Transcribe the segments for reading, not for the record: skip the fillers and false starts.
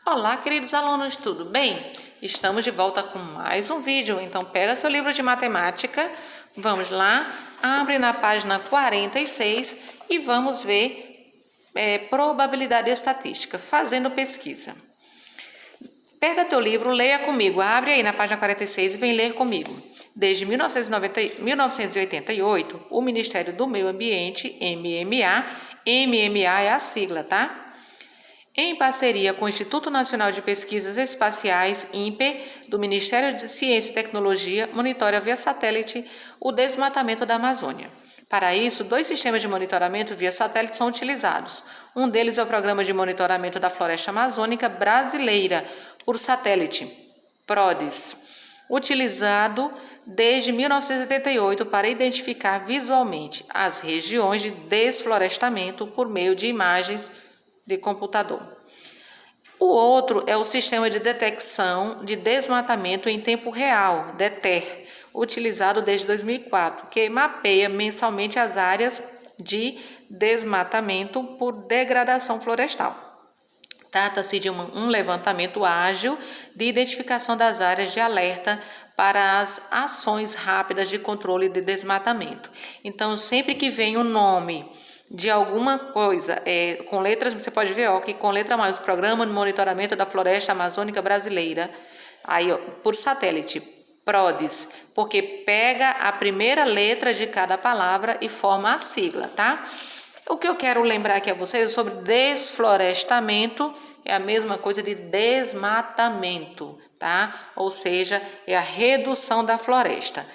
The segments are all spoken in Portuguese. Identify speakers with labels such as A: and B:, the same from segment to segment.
A: Olá, queridos alunos, tudo bem? Estamos de volta com mais um vídeo, então pega seu livro de matemática, vamos lá, abre na página 46 e vamos ver probabilidade estatística, fazendo pesquisa. Pega teu livro, leia comigo, abre aí na página 46 e vem ler comigo. Desde 1988, o Ministério do Meio Ambiente, MMA é a sigla, tá? Em parceria com o Instituto Nacional de Pesquisas Espaciais, INPE, do Ministério de Ciência e Tecnologia, monitora via satélite o desmatamento da Amazônia. Para isso, 2 sistemas de monitoramento via satélite são utilizados. Um deles é o Programa de Monitoramento da Floresta Amazônica Brasileira por satélite, PRODES, utilizado desde 1978 para identificar visualmente as regiões de desflorestamento por meio de imagens de computador. O outro é o Sistema de Detecção de Desmatamento em Tempo Real, DETER, utilizado desde 2004, que mapeia mensalmente as áreas de desmatamento por degradação florestal. Trata-se de um levantamento ágil de identificação das áreas de alerta para as ações rápidas de controle de desmatamento. Então, sempre que vem o nome de alguma coisa, com letras, você pode ver que com letra mais, o Programa de Monitoramento da Floresta Amazônica Brasileira, aí por satélite, PRODES, porque pega a primeira letra de cada palavra e forma a sigla, tá? O que eu quero lembrar aqui a vocês é sobre desflorestamento, é a mesma coisa de desmatamento, tá? Ou seja, é a redução da floresta.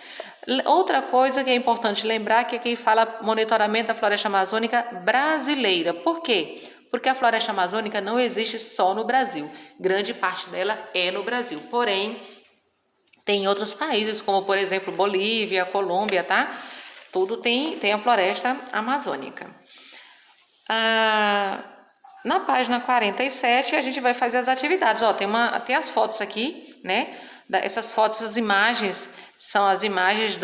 A: Outra coisa que é importante lembrar que aqui fala monitoramento da floresta amazônica brasileira. Por quê? Porque a floresta amazônica não existe só no Brasil. Grande parte dela é no Brasil. Porém, tem outros países, como por exemplo Bolívia, Colômbia, tá? Tudo tem a floresta amazônica. Na página 47 a gente vai fazer as atividades. Tem as fotos aqui, né? Essas fotos, essas imagens, são as imagens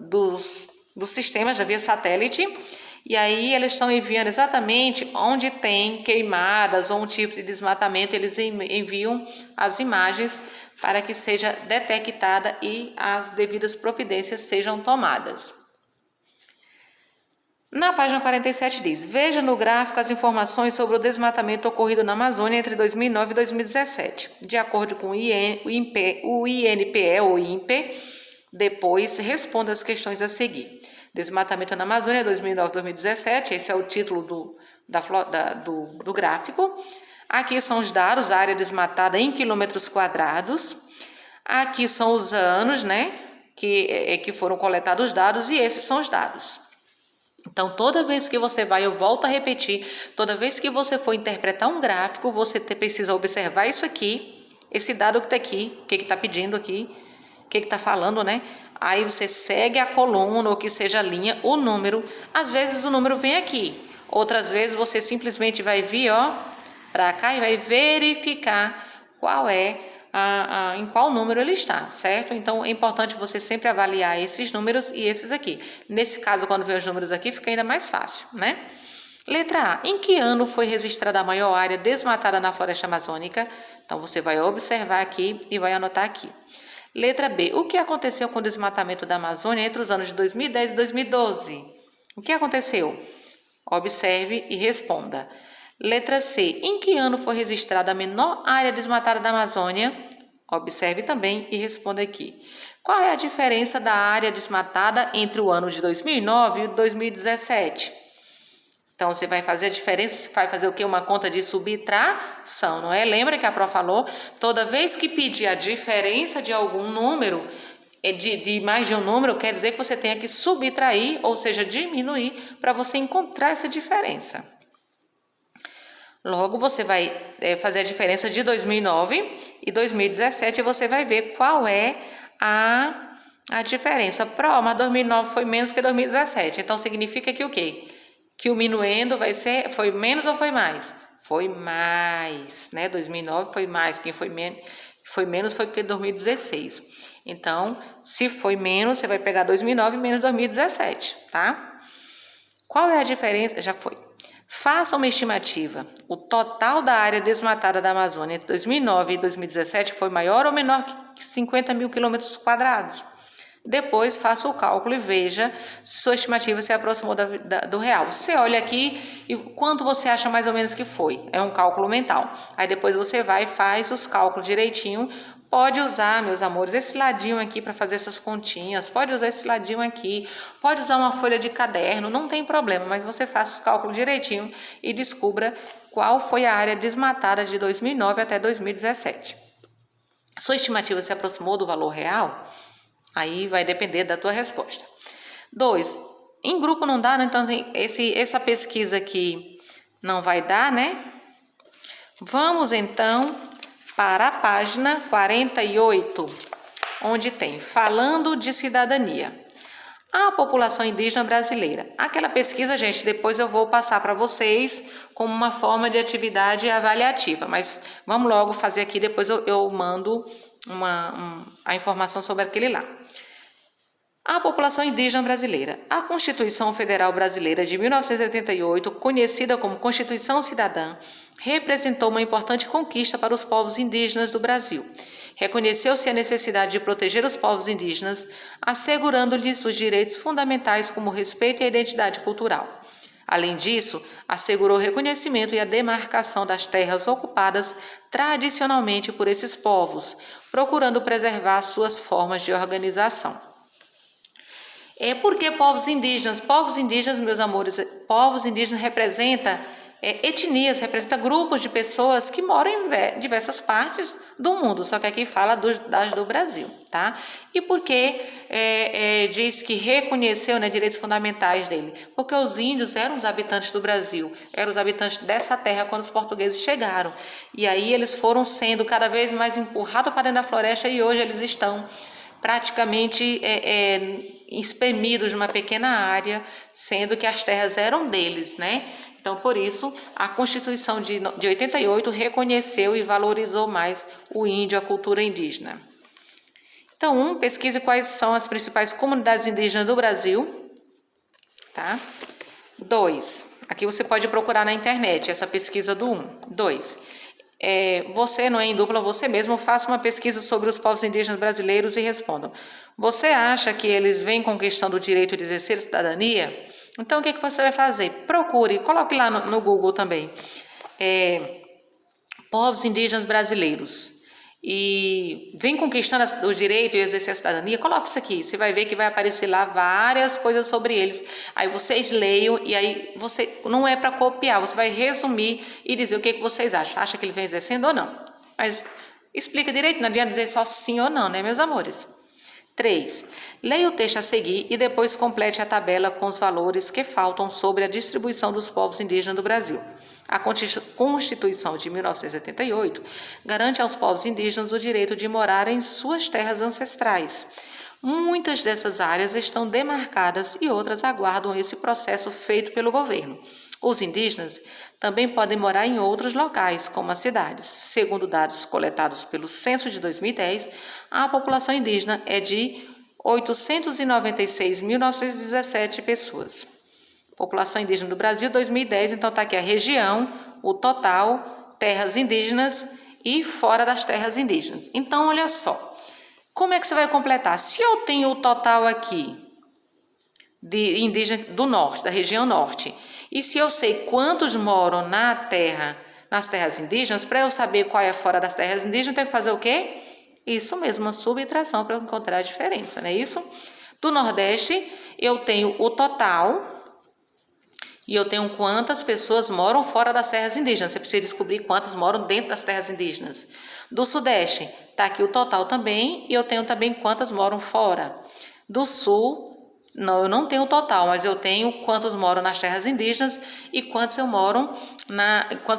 A: dos sistemas da via satélite. E aí eles estão enviando exatamente onde tem queimadas ou um tipo de desmatamento. Eles enviam as imagens para que seja detectada e as devidas providências sejam tomadas. Na página 47 diz: veja no gráfico as informações sobre o desmatamento ocorrido na Amazônia entre 2009 e 2017. De acordo com o INPE, depois responda as questões a seguir. Desmatamento na Amazônia 2009-2017, esse é o título do gráfico. Aqui são os dados, a área desmatada em quilômetros quadrados. Aqui são os anos, né, que foram coletados os dados, e esses são os dados. Então, toda vez que você vai, eu volto a repetir, toda vez que você for interpretar um gráfico, você precisa observar isso aqui, esse dado que está aqui, o que está pedindo aqui, o que está falando, né? Aí você segue a coluna, ou que seja a linha, o número. Às vezes o número vem aqui, outras vezes você simplesmente vai vir, para cá e vai verificar qual é em qual número ele está, certo? Então, é importante você sempre avaliar esses números e esses aqui. Nesse caso, quando vem os números aqui, fica ainda mais fácil, né? Letra A. Em que ano foi registrada a maior área desmatada na floresta amazônica? Então, você vai observar aqui e vai anotar aqui. Letra B. O que aconteceu com o desmatamento da Amazônia entre os anos de 2010 e 2012? O que aconteceu? Observe e responda. Letra C. Em que ano foi registrada a menor área desmatada da Amazônia? Observe também e responda aqui. Qual é a diferença da área desmatada entre o ano de 2009 e 2017? Então, você vai fazer a diferença, vai fazer o quê? Uma conta de subtração, não é? Lembra que a Pro falou? Toda vez que pedir a diferença de algum número, de mais de um número, quer dizer que você tenha que subtrair, ou seja, diminuir, para você encontrar essa diferença. Logo, você vai fazer a diferença de 2009 e 2017 e você vai ver qual é a diferença. Mas 2009 foi menos que 2017. Então, significa que o quê? Que o minuendo foi menos ou foi mais? Foi mais, né? 2009 foi mais. Quem foi menos foi que 2016. Então, se foi menos, você vai pegar 2009 menos 2017, tá? Qual é a diferença? Já foi. Faça uma estimativa. O total da área desmatada da Amazônia entre 2009 e 2017 foi maior ou menor que 50 mil quilômetros quadrados? Depois, faça o cálculo e veja se sua estimativa se aproximou do real. Você olha aqui e quanto você acha mais ou menos que foi. É um cálculo mental. Aí depois você vai e faz os cálculos direitinho. Pode usar, meus amores, esse ladinho aqui para fazer essas continhas. Pode usar esse ladinho aqui. Pode usar uma folha de caderno. Não tem problema, mas você faça os cálculos direitinho e descubra qual foi a área desmatada de 2009 até 2017. Sua estimativa se aproximou do valor real? Aí vai depender da tua resposta. 2. Em grupo não dá, né? Então essa pesquisa aqui não vai dar, né? Vamos então para a página 48, onde tem falando de cidadania. A população indígena brasileira. Aquela pesquisa, gente, depois eu vou passar para vocês como uma forma de atividade avaliativa. Mas vamos logo fazer aqui, depois eu mando a informação sobre aquele lá. A população indígena brasileira. A Constituição Federal Brasileira de 1988, conhecida como Constituição Cidadã, representou uma importante conquista para os povos indígenas do Brasil. Reconheceu-se a necessidade de proteger os povos indígenas, assegurando-lhes os direitos fundamentais como o respeito e a identidade cultural. Além disso, assegurou o reconhecimento e a demarcação das terras ocupadas tradicionalmente por esses povos, procurando preservar suas formas de organização. Por que povos indígenas? Povos indígenas, meus amores, povos indígenas representa etnias, representa grupos de pessoas que moram em diversas partes do mundo, só que aqui fala das do Brasil, tá? E por que diz que reconheceu, né, direitos fundamentais dele? Porque os índios eram os habitantes do Brasil, eram os habitantes dessa terra quando os portugueses chegaram. E aí eles foram sendo cada vez mais empurrados para dentro da floresta e hoje eles estão praticamente espremidos numa pequena área, sendo que as terras eram deles, né? Então, por isso, a Constituição de 88 reconheceu e valorizou mais o índio, a cultura indígena. Então, pesquise quais são as principais comunidades indígenas do Brasil. Tá? 2. Aqui você pode procurar na internet essa pesquisa do 1. 2. Você não é em dupla, você mesmo faça uma pesquisa sobre os povos indígenas brasileiros e respondam. Você acha que eles vêm conquistando o direito de exercer cidadania? Então, o que você vai fazer? Procure, coloque lá no Google também. Povos indígenas brasileiros. E vem conquistando o direito de exercer a cidadania. Coloque isso aqui, você vai ver que vai aparecer lá várias coisas sobre eles. Aí vocês leiam e aí você não é para copiar, você vai resumir e dizer o que vocês acham. Acha que ele vem exercendo ou não? Mas explica direito, não adianta dizer só sim ou não, né, meus amores? 3. Leia o texto a seguir e depois complete a tabela com os valores que faltam sobre a distribuição dos povos indígenas do Brasil. A Constituição de 1988 garante aos povos indígenas o direito de morar em suas terras ancestrais. Muitas dessas áreas estão demarcadas e outras aguardam esse processo feito pelo governo. Os indígenas também podem morar em outros locais, como as cidades. Segundo dados coletados pelo Censo de 2010, a população indígena é de 896.917 pessoas. População indígena do Brasil, 2010, então está aqui a região, o total, terras indígenas e fora das terras indígenas. Então, olha só, como é que você vai completar? Se eu tenho o total aqui de indígenas do norte, da região norte, e se eu sei quantos moram nas terras indígenas, para eu saber qual é fora das terras indígenas, eu tenho que fazer o quê? Isso mesmo, uma subtração para eu encontrar a diferença, não é isso? Do Nordeste, eu tenho o total e eu tenho quantas pessoas moram fora das terras indígenas. Você precisa descobrir quantas moram dentro das terras indígenas. Do Sudeste, está aqui o total também, e eu tenho também quantas moram fora. Do Sul, não, eu não tenho o total, mas eu tenho quantos moram nas terras indígenas e quantos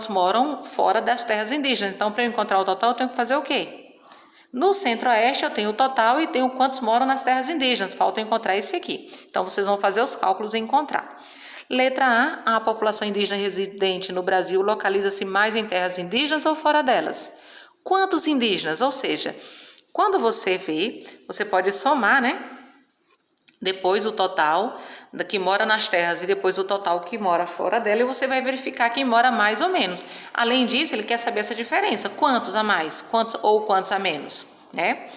A: moram fora das terras indígenas. Então, para eu encontrar o total, eu tenho que fazer o quê? No Centro-Oeste, eu tenho o total e tenho quantos moram nas terras indígenas. Falta encontrar esse aqui. Então, vocês vão fazer os cálculos e encontrar. Letra A, a população indígena residente no Brasil localiza-se mais em terras indígenas ou fora delas? Quantos indígenas? Ou seja, quando você vê, você pode somar, né? depois o total que mora nas terras e depois o total que mora fora dela, e você vai verificar quem mora mais ou menos. Além disso, ele quer saber essa diferença, quantos a mais, quantos a menos, né?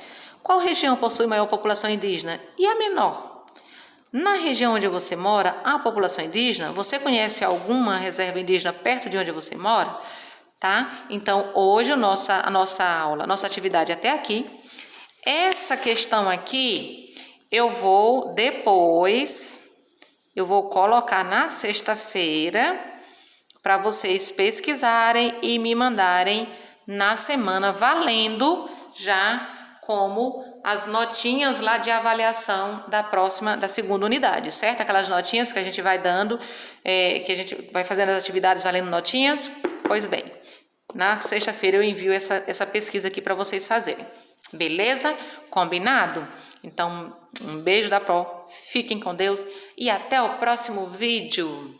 A: Qual região possui maior população indígena e a menor? Na região onde você mora, a população indígena, você conhece alguma reserva indígena perto de onde você mora? Tá? Então, hoje a nossa aula, a nossa atividade até aqui. Essa questão aqui, eu vou colocar na sexta-feira para vocês pesquisarem e me mandarem na semana, valendo já como as notinhas lá de avaliação da segunda unidade, certo? Aquelas notinhas que a gente vai dando, que a gente vai fazendo as atividades valendo notinhas. Pois bem, na sexta-feira eu envio essa pesquisa aqui para vocês fazerem. Beleza? Combinado? Então, um beijo da Pro, fiquem com Deus e até o próximo vídeo.